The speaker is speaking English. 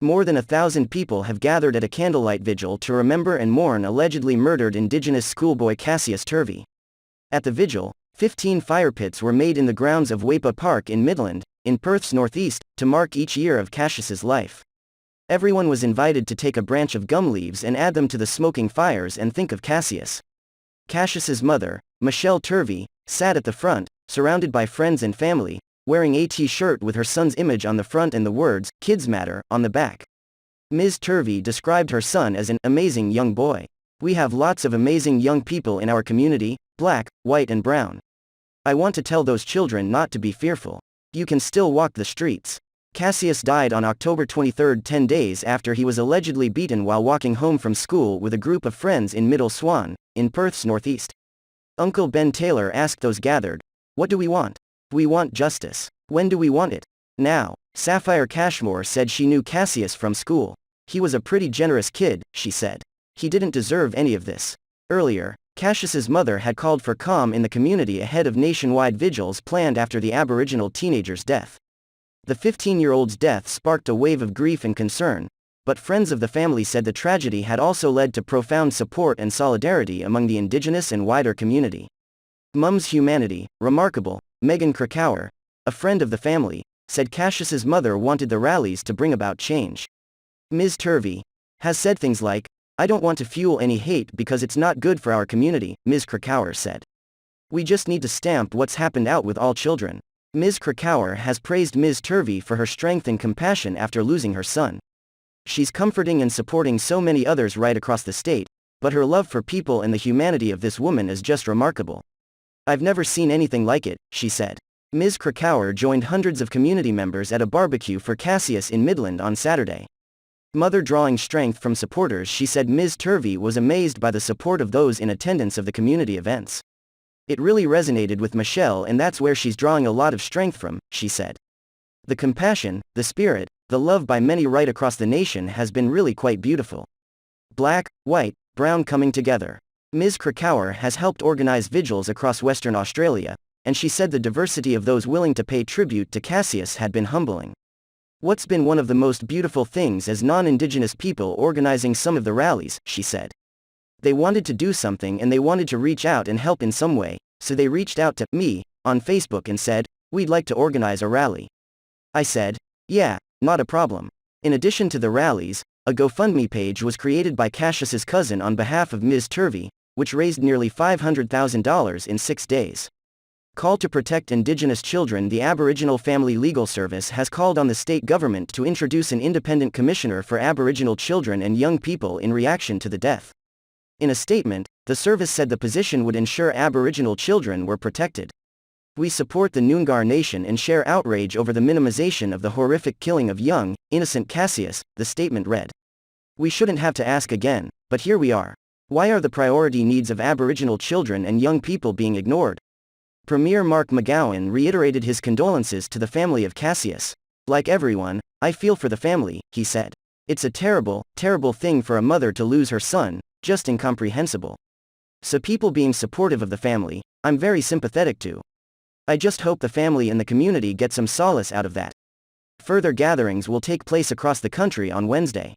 More than 1,000 people have gathered at a candlelight vigil to remember and mourn allegedly murdered Indigenous schoolboy Cassius Turvey. At the vigil, 15 fire pits were made in the grounds of Weipa Park in Midland, in Perth's northeast, to mark each year of Cassius's life. Everyone was invited to take a branch of gum leaves and add them to the smoking fires and think of Cassius. Cassius's mother, Mechelle Turvey, sat at the front, surrounded by friends and family, wearing a T-shirt with her son's image on the front and the words, "Kids Matter," on the back. Ms. Turvey described her son as an amazing young boy. "We have lots of amazing young people in our community, black, white and brown. I want to tell those children not to be fearful. You can still walk the streets." Cassius died on October 23, 10 days after he was allegedly beaten while walking home from school with a group of friends in Middle Swan, in Perth's northeast. Uncle Ben Taylor asked those gathered, "What do we want? We want justice. When do we want it? Now." Sapphire Cashmore said she knew Cassius from school. "He was a pretty generous kid," she said. "He didn't deserve any of this." Earlier, Cassius's mother had called for calm in the community ahead of nationwide vigils planned after the Aboriginal teenager's death. The 15-year-old's death sparked a wave of grief and concern, but friends of the family said the tragedy had also led to profound support and solidarity among the Indigenous and wider community. "Mum's humanity, remarkable," Megan Krakauer, a friend of the family, said Cassius's mother wanted the rallies to bring about change. Ms. Turvey has said things like, "I don't want to fuel any hate because it's not good for our community," Ms. Krakauer said. "We just need to stamp what's happened out with all children." Ms. Krakauer has praised Ms. Turvey for her strength and compassion after losing her son. "She's comforting and supporting so many others right across the state, but her love for people and the humanity of this woman is just remarkable. I've never seen anything like it," she said. Ms. Krakauer joined hundreds of community members at a barbecue for Cassius in Midland on Saturday. Mother drawing strength from supporters, she said Ms. Turvey was amazed by the support of those in attendance of the community events. "It really resonated with Mechelle and that's where she's drawing a lot of strength from," she said. "The compassion, the spirit, the love by many right across the nation has been really quite beautiful. Black, white, brown coming together." Ms. Krakauer has helped organize vigils across Western Australia, and she said the diversity of those willing to pay tribute to Cassius had been humbling. "What's been one of the most beautiful things as non-Indigenous people organizing some of the rallies," she said. "They wanted to do something and they wanted to reach out and help in some way, so they reached out to me on Facebook and said, 'We'd like to organize a rally.' I said, 'Yeah, not a problem.'" In addition to the rallies, a GoFundMe page was created by Cassius's cousin on behalf of Ms. Turvey, which raised nearly $500,000 in 6 days. Call to protect Indigenous children. The Aboriginal Family Legal Service has called on the state government to introduce an independent commissioner for Aboriginal children and young people in reaction to the death. In a statement, the service said the position would ensure Aboriginal children were protected. "We support the Noongar Nation and share outrage over the minimization of the horrific killing of young, innocent Cassius," the statement read. "We shouldn't have to ask again, but here we are. Why are the priority needs of Aboriginal children and young people being ignored?" Premier Mark McGowan reiterated his condolences to the family of Cassius. "Like everyone, I feel for the family," he said. "It's a terrible, terrible thing for a mother to lose her son, just incomprehensible. So people being supportive of the family, I'm very sympathetic to. I just hope the family and the community get some solace out of that." Further gatherings will take place across the country on Wednesday.